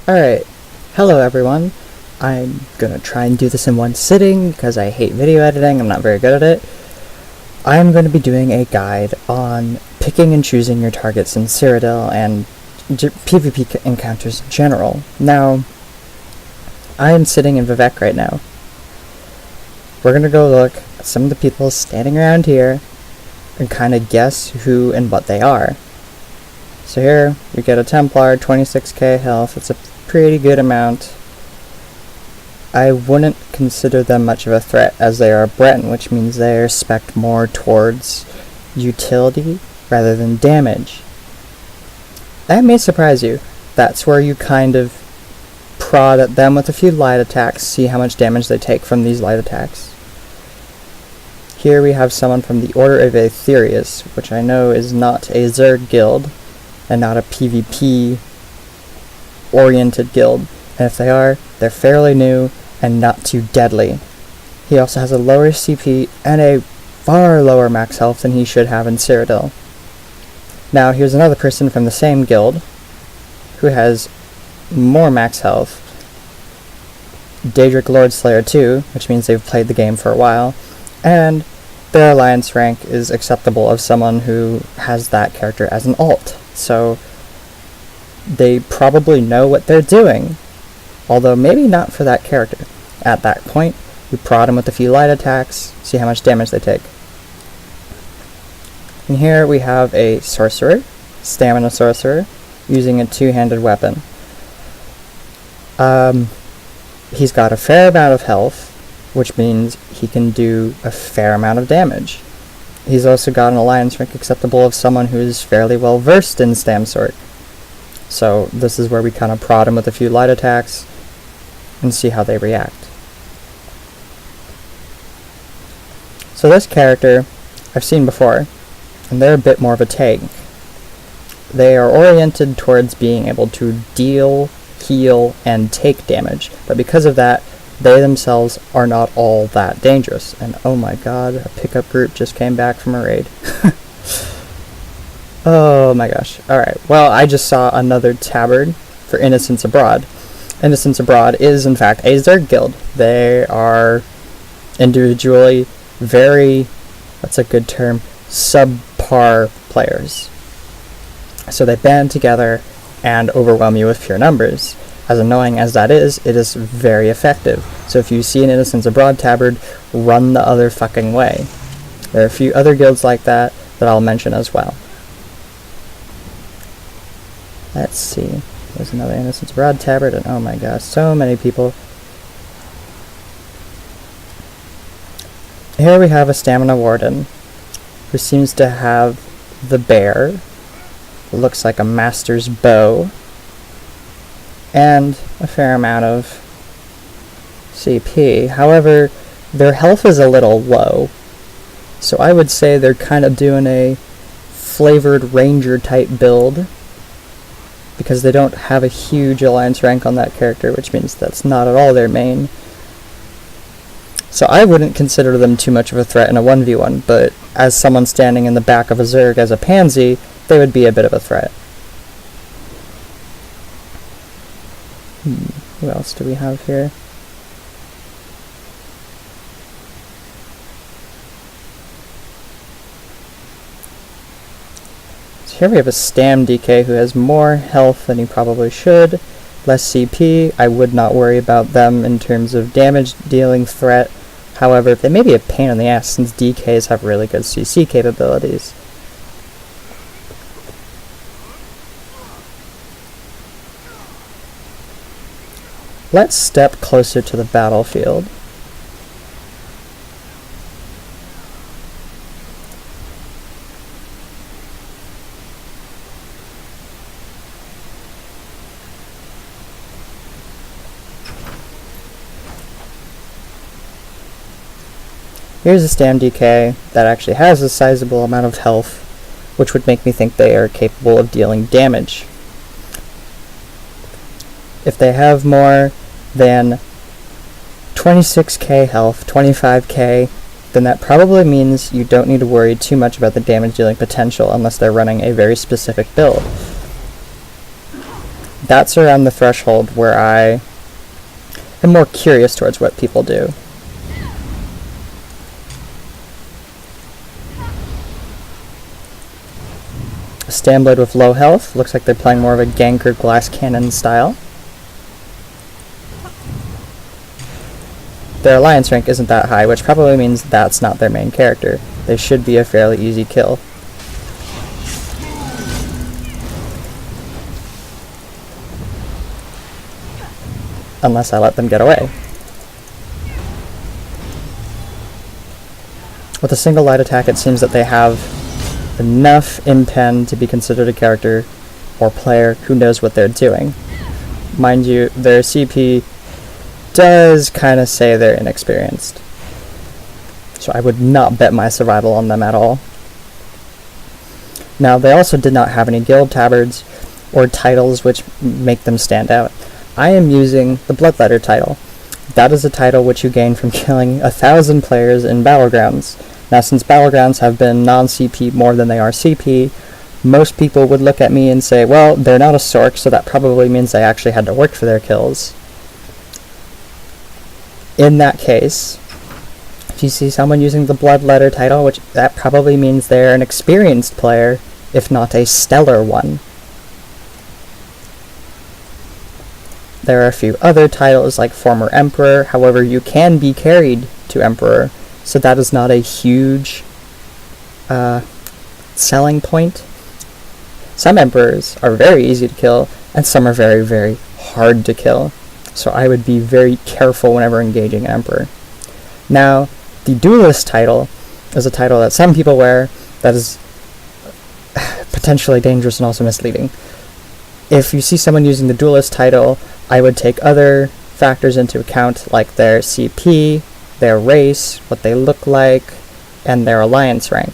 Alright, hello everyone. I'm gonna try and do this in one sitting because I hate video editing, I'm not very good at it. I'm going to be doing a guide on picking and choosing your targets in Cyrodiil and PvP encounters in general. Now, I am sitting in Vivec right now. We're gonna go look at some of the people standing around here and kind of guess who and what they are. So here, we get a Templar, 26k health. It's a pretty good amount. I wouldn't consider them much of a threat, as they are a Breton, which means they are spec'd more towards utility rather than damage. That may surprise you. That's where you kind of prod at them with a few light attacks, see how much damage they take from these light attacks. Here we have someone from the Order of Aetherius, which I know is not a Zerg guild, and not a PvP-oriented guild. And if they are, they're fairly new and not too deadly. He also has a lower CP and a far lower max health than he should have in Cyrodiil. Now here's another person from the same guild who has more max health. Daedric Lordslayer 2, which means they've played the game for a while, and their alliance rank is acceptable of someone who has that character as an alt. So they probably know what they're doing, although maybe not for that character. At that point, we prod them with a few light attacks, see how much damage they take. And here we have a sorcerer, stamina sorcerer, using a two-handed weapon. He's got a fair amount of health, which means he can do a fair amount of damage. He's also got an alliance rank acceptable of someone who is fairly well versed in Stam Sword. So this is where we kind of prod him with a few light attacks and see how they react. So this character I've seen before, and they're a bit more of a tank. They are oriented towards being able to deal, heal, and take damage, but because of that, they themselves are not all that dangerous. And oh my god, a pickup group just came back from a raid. Oh my gosh. Alright, well, I just saw another tabard for Innocents Abroad. Innocents Abroad is, in fact, a Zerg guild. They are individually very, that's a good term, subpar players. So they band together and overwhelm you with pure numbers. As annoying as that is, it is very effective. So if you see an Innocents Abroad tabard, run the other fucking way. There are a few other guilds like that I'll mention as well. Let's see. There's another Innocents Abroad tabard, and oh my gosh, so many people. Here we have a Stamina Warden, who seems to have the bear. It looks like a master's bow, and a fair amount of CP. However, their health is a little low, so I would say they're kind of doing a flavored ranger type build, because they don't have a huge alliance rank on that character, which means that's not at all their main. So I wouldn't consider them too much of a threat in a 1v1, but as someone standing in the back of a Zerg as a pansy, they would be a bit of a threat. Who else do we have here? So here we have a Stam DK who has more health than he probably should, less CP. I would not worry about them in terms of damage dealing threat. However, they may be a pain in the ass since DKs have really good CC capabilities. Let's step closer to the battlefield. Here's a Stam DK that actually has a sizable amount of health, which would make me think they are capable of dealing damage. If they have more than 26k health, 25k, then that probably means you don't need to worry too much about the damage dealing potential unless they're running a very specific build. That's around the threshold where I am more curious towards what people do. A Stamblade with low health. Looks like they're playing more of a ganker glass cannon style. Their alliance rank isn't that high, which probably means that's not their main character. They should be a fairly easy kill. Unless I let them get away. With a single light attack, it seems that they have enough in-pen to be considered a character or player who knows what they're doing. Mind you, their CP does kind of say they're inexperienced. So I would not bet my survival on them at all. Now, they also did not have any guild tabards or titles which make them stand out. I am using the Bloodletter title. That is a title which you gain from killing 1,000 players in Battlegrounds. Now, since Battlegrounds have been non-CP more than they are CP, most people would look at me and say, well, they're not a Sork, so that probably means they actually had to work for their kills. In that case, if you see someone using the Bloodletter title, which that probably means they're an experienced player, if not a stellar one. There are a few other titles like Former Emperor, however you can be carried to Emperor, so that is not a huge selling point. Some Emperors are very easy to kill, and some are very, very hard to kill. So I would be very careful whenever engaging an Emperor. Now, the Duelist title is a title that some people wear that is potentially dangerous and also misleading. If you see someone using the Duelist title, I would take other factors into account, like their CP, their race, what they look like, and their alliance rank.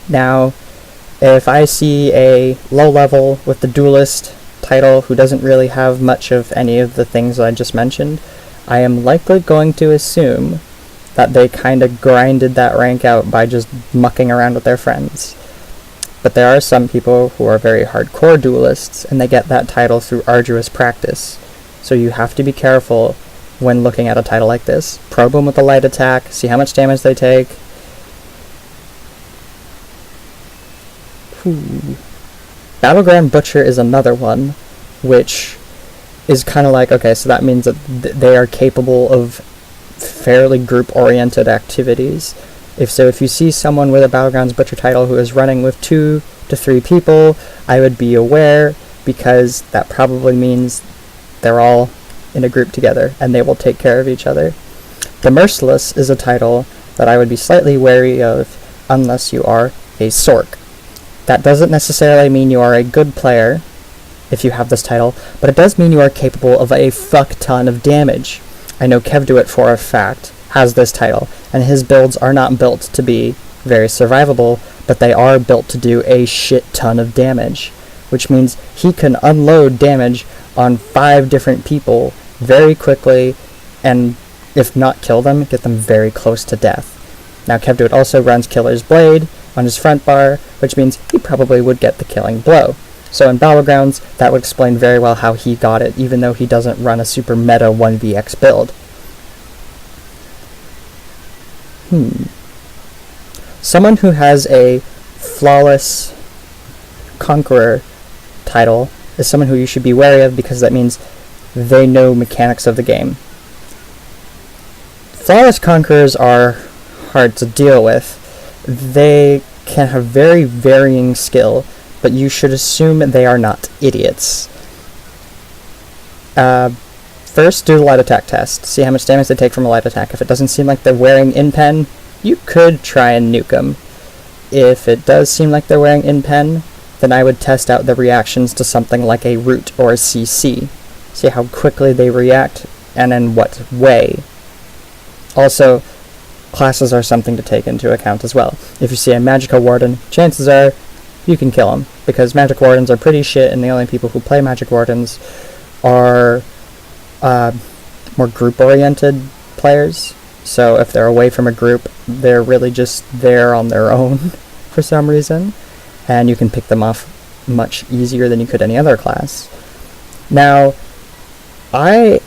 Now, if I see a low level with the Duelist title who doesn't really have much of any of the things I just mentioned, I am likely going to assume that they kind of grinded that rank out by just mucking around with their friends. But there are some people who are very hardcore duelists, and they get that title through arduous practice. So you have to be careful when looking at a title like this. Probe them with a light attack, see how much damage they take. Battleground Butcher is another one, which is kind of like, okay, so that means that they are capable of fairly group-oriented activities. If you see someone with a Battlegrounds Butcher title who is running with 2 to 3 people, I would be aware, because that probably means they're all in a group together, and they will take care of each other. The Merciless is a title that I would be slightly wary of unless you are a Sork. That doesn't necessarily mean you are a good player if you have this title, but it does mean you are capable of a fuck ton of damage. I know KevDoIt for a fact has this title, and his builds are not built to be very survivable, but they are built to do a shit ton of damage, which means he can unload damage on 5 different people very quickly, and if not kill them, get them very close to death. Now, KevDoIt also runs Killer's Blade on his front bar, which means he probably would get the killing blow. So in Battlegrounds, that would explain very well how he got it, even though he doesn't run a super meta 1vx build. Someone who has a Flawless Conqueror title is someone who you should be wary of, because that means they know mechanics of the game. Flawless Conquerors are hard to deal with. They can have very varying skill, but you should assume they are not idiots. First, do the light attack test. See how much damage they take from a light attack. If it doesn't seem like they're wearing in-pen, you could try and nuke them. If it does seem like they're wearing in-pen, then I would test out the reactions to something like a root or a CC. See how quickly they react, and in what way. Also, classes are something to take into account as well. If you see a Magica Warden, chances are you can kill him, because Magic Wardens are pretty shit, and the only people who play Magic Wardens are more group-oriented players. So if they're away from a group, they're really just there on their own for some reason, and you can pick them off much easier than you could any other class. Now, I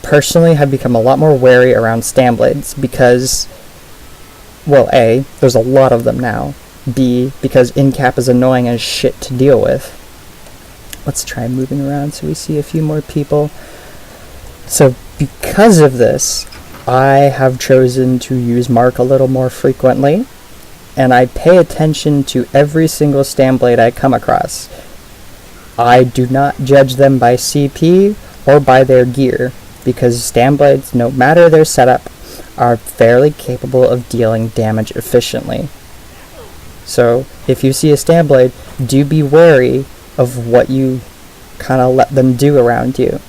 personally have become a lot more wary around Stamblades because, well, A, there's a lot of them now. B, because in-cap is annoying as shit to deal with. Let's try moving around so we see a few more people. So because of this, I have chosen to use Mark a little more frequently, and I pay attention to every single Stamblade I come across. I do not judge them by CP or by their gear, because Stamblades, no matter their setup, are fairly capable of dealing damage efficiently. So if you see a Stamblade, do be wary of what you kind of let them do around you.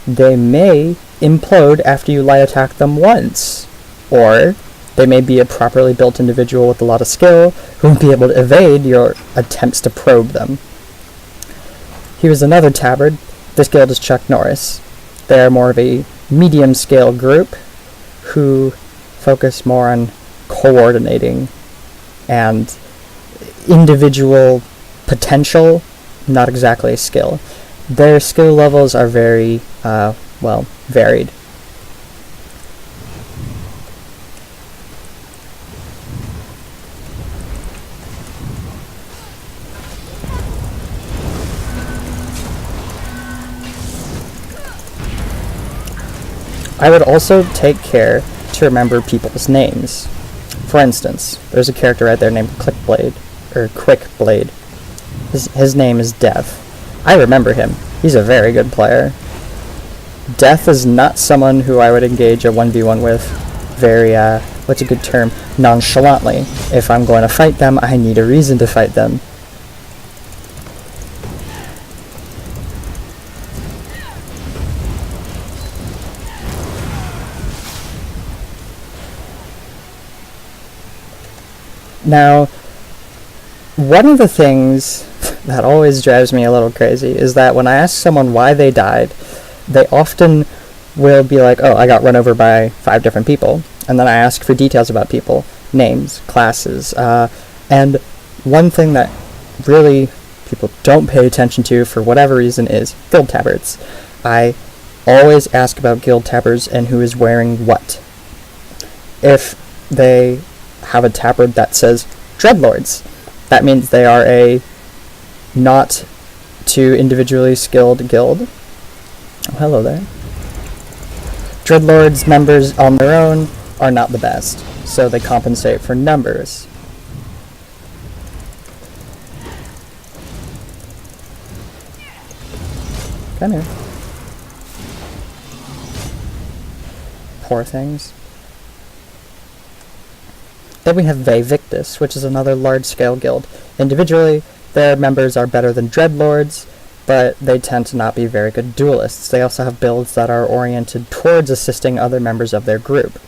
They may implode after you light attack them once, or they may be a properly built individual with a lot of skill who will be able to evade your attempts to probe them. Here's another tabard. This guild is Chuck Norris. They are more of a medium scale group who focus more on coordinating and individual potential, not exactly skill. Their skill levels are very, varied. I would also take care to remember people's names. For instance, there's a character right there named Quickblade. His name is Death. I remember him. He's a very good player. Death is not someone who I would engage a 1v1 with very, what's a good term, nonchalantly. If I'm going to fight them, I need a reason to fight them. Now, one of the things that always drives me a little crazy is that when I ask someone why they died, they often will be like, oh, I got run over by 5 different people. And then I ask for details about people, names, classes, and one thing that really people don't pay attention to for whatever reason is guild tabards. I always ask about guild tabards and who is wearing what. If they have a tabard that says Dreadlords, that means they are a not too individually skilled guild. Oh, hello there. Dreadlords members on their own are not the best, so they compensate for numbers. Come here. Poor things. Then we have Ve Victus, which is another large-scale guild. Individually, their members are better than Dreadlords, but they tend to not be very good duelists. They also have builds that are oriented towards assisting other members of their group.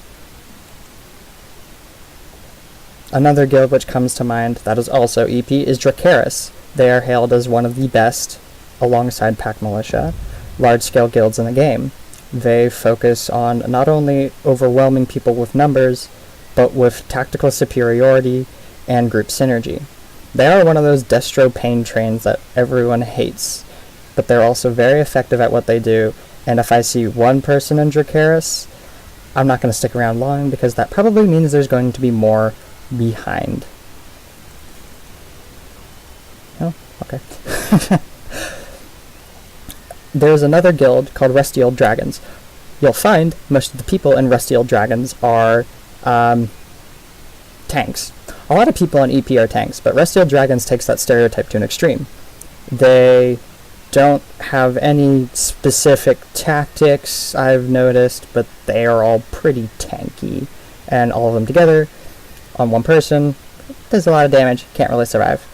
Another guild which comes to mind that is also EP is Dracaris. They are hailed as one of the best, alongside Pack Militia, large-scale guilds in the game. They focus on not only overwhelming people with numbers, but with tactical superiority and group synergy. They are one of those destro pain trains that everyone hates, but they're also very effective at what they do, and if I see one person in Dracaris, I'm not going to stick around long, because that probably means there's going to be more behind. Oh, okay. There's another guild called Rusty Old Dragons. You'll find most of the people in Rusty Old Dragons are tanks. A lot of people on EP are tanks, but Rusty Old Dragons takes that stereotype to an extreme. They don't have any specific tactics, I've noticed, but they are all pretty tanky. And all of them together, on one person, does a lot of damage, can't really survive.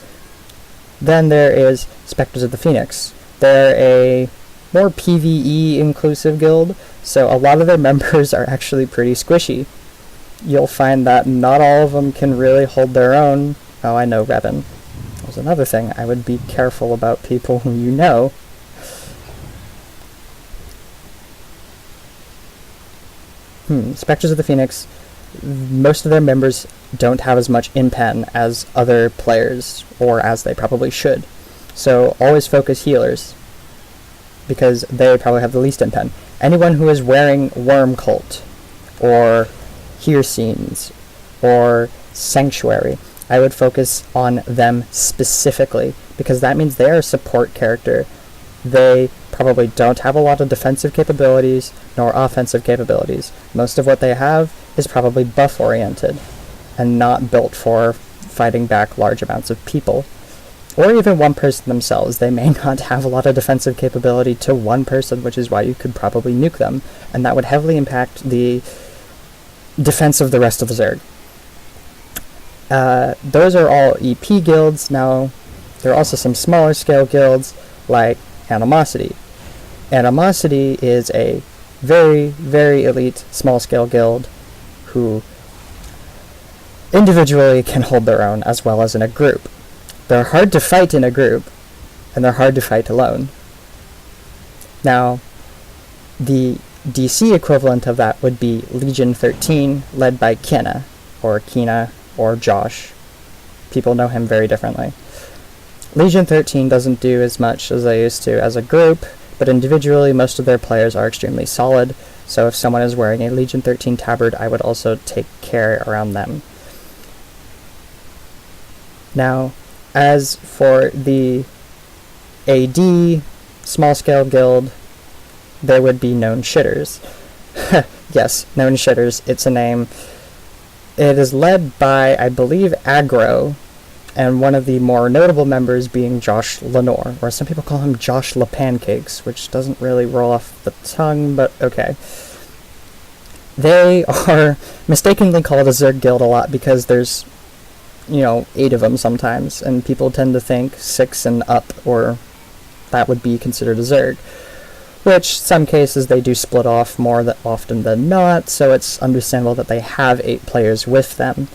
Then there is Spectres of the Phoenix. They're a more PvE inclusive guild, so a lot of their members are actually pretty squishy. You'll find that not all of them can really hold their own. Oh, I know Revan. There's another thing. I would be careful about people who you know. Spectres of the Phoenix, most of their members don't have as much in-pen as other players, or as they probably should. So always focus healers, because they probably have the least impen. Anyone who is wearing Worm Cult, or Here Scenes, or Sanctuary, I would focus on them specifically, because that means they are a support character. They probably don't have a lot of defensive capabilities, nor offensive capabilities. Most of what they have is probably buff-oriented, and not built for fighting back large amounts of people. Or even one person themselves. They may not have a lot of defensive capability to one person, which is why you could probably nuke them, and that would heavily impact the defense of the rest of the Zerg. Those are all EP guilds. Now, there are also some smaller scale guilds, like Animosity. Animosity is a very, very elite small scale guild who individually can hold their own as well as in a group. They're hard to fight in a group, and they're hard to fight alone. Now, the DC equivalent of that would be Legion 13, led by Kina, or Josh. People know him very differently. Legion 13 doesn't do as much as they used to as a group, but individually most of their players are extremely solid, so if someone is wearing a Legion 13 tabard, I would also take care around them. Now, as for the AD small-scale guild, there would be Known Shitters. Yes, Known Shitters, it's a name. It is led by, I believe, Aggro, and one of the more notable members being Josh Lenore, or some people call him Josh LaPancakes, which doesn't really roll off the tongue, but okay. They are mistakenly called a Zerg guild a lot because there's 8 of them sometimes, and people tend to think 6 and up, or that would be considered a Zerg. Which, some cases, they do split off more often than not, so it's understandable that they have 8 players with them.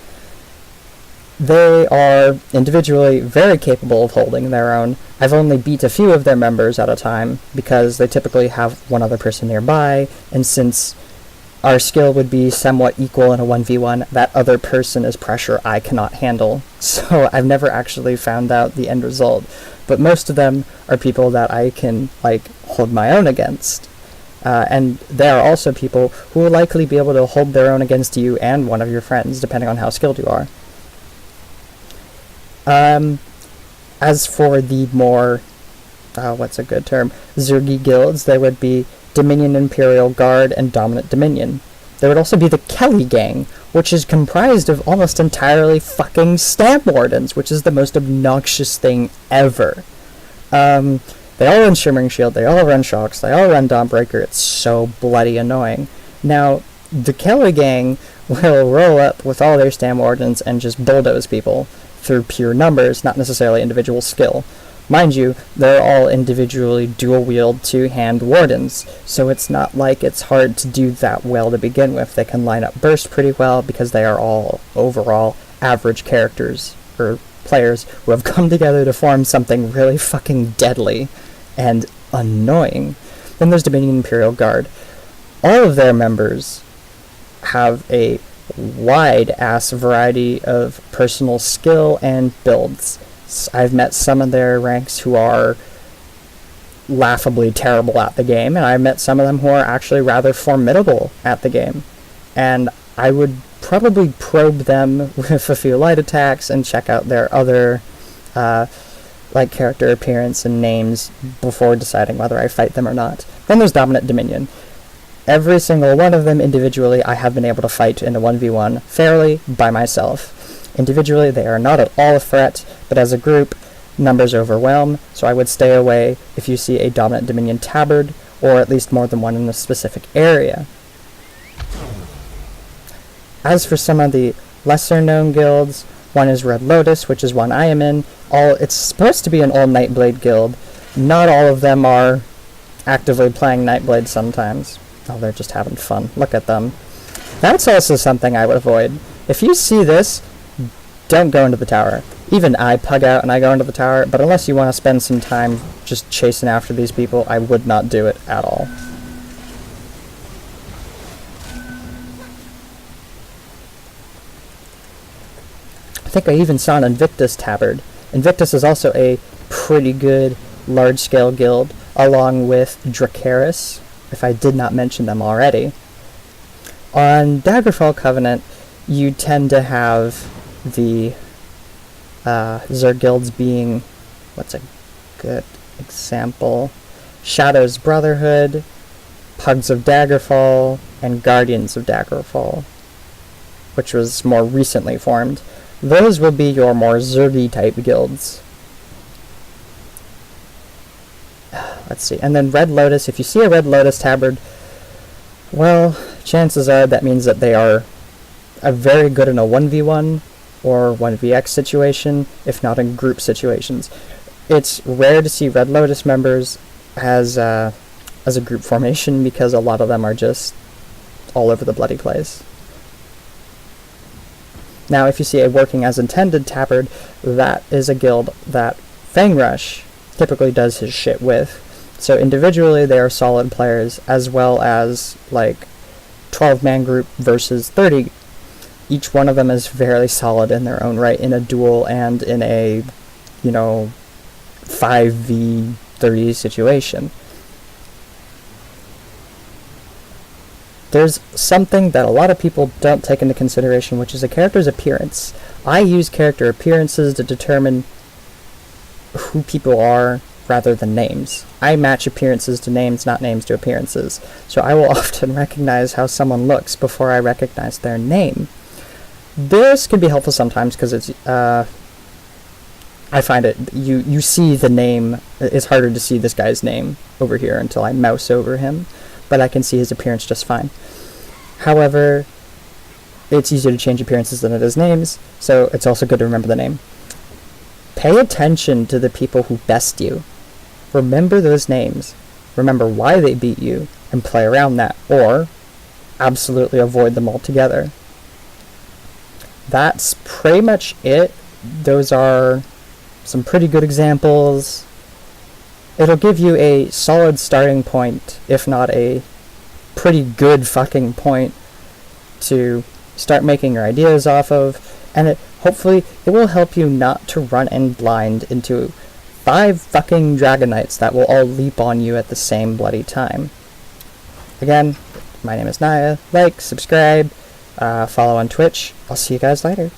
They are individually very capable of holding their own. I've only beat a few of their members at a time, because they typically have one other person nearby, and since our skill would be somewhat equal in a 1v1, that other person is pressure I cannot handle. So I've never actually found out the end result. But most of them are people that I can, hold my own against. And there are also people who will likely be able to hold their own against you and one of your friends, depending on how skilled you are. As for the more, what's a good term, Zergy guilds, there would be Dominion Imperial Guard, and Dominant Dominion. There would also be the Kelly Gang, which is comprised of almost entirely fucking Stab Wardens, which is the most obnoxious thing ever. They all run Shimmering Shield, they all run Shocks, they all run Dawnbreaker. It's so bloody annoying. Now, the Kelly Gang will roll up with all their Stab Wardens and just bulldoze people through pure numbers, not necessarily individual skill. Mind you, they're all individually dual-wield two-hand wardens, so it's not like it's hard to do that well to begin with. They can line up burst pretty well because they are all overall average characters, or players, who have come together to form something really fucking deadly and annoying. Then there's Dominion Imperial Guard. All of their members have a wide-ass variety of personal skill and builds. I've met some of their ranks who are laughably terrible at the game, and I've met some of them who are actually rather formidable at the game. And I would probably probe them with a few light attacks and check out their other character appearance and names before deciding whether I fight them or not. Then there's Dominant Dominion. Every single one of them individually I have been able to fight in a 1v1 fairly by myself. Individually, they are not at all a threat, but as a group, numbers overwhelm, so I would stay away if you see a Dominant Dominion tabard, or at least more than one in a specific area. As for some of the lesser-known guilds, one is Red Lotus, which is one I am in. It's supposed to be an old Nightblade guild. Not all of them are actively playing Nightblade sometimes. Oh, they're just having fun. Look at them. That's also something I would avoid. If you see this, don't go into the tower. Even I pug out and I go into the tower, but unless you want to spend some time just chasing after these people, I would not do it at all. I think I even saw an Invictus tabard. Invictus is also a pretty good large-scale guild, along with Dracaris, if I did not mention them already. On Daggerfall Covenant, you tend to have the Zerg guilds being, what's a good example? Shadow's Brotherhood, Pugs of Daggerfall, and Guardians of Daggerfall, which was more recently formed. Those will be your more Zergy type guilds. Let's see. And then Red Lotus, if you see a Red Lotus tabard, well, chances are that means that they are very good in a 1v1 or 1vx situation, if not in group situations. It's rare to see Red Lotus members as a group formation because a lot of them are just all over the bloody place. Now, if you see a working as intended tabard, that is a guild that Fangrush typically does his shit with. So individually, they are solid players, as well as, like, 12-man group versus 30. Each one of them is fairly solid in their own right in a duel and in a, 5v30 situation. There's something that a lot of people don't take into consideration, which is a character's appearance. I use character appearances to determine who people are rather than names. I match appearances to names, not names to appearances. So I will often recognize how someone looks before I recognize their name. This can be helpful sometimes because it's, I find it, you see the name, it's harder to see this guy's name over here until I mouse over him, but I can see his appearance just fine. However, it's easier to change appearances than it is names, so it's also good to remember the name. Pay attention to the people who best you. Remember those names. Remember why they beat you, and play around that, or absolutely avoid them altogether. That's pretty much it. Those are some pretty good examples. It'll give you a solid starting point, if not a pretty good fucking point, to start making your ideas off of, and hopefully it will help you not to run in blind into 5 fucking Dragonites that will all leap on you at the same bloody time. Again, my name is Naya. Like, subscribe, follow on Twitch. I'll see you guys later.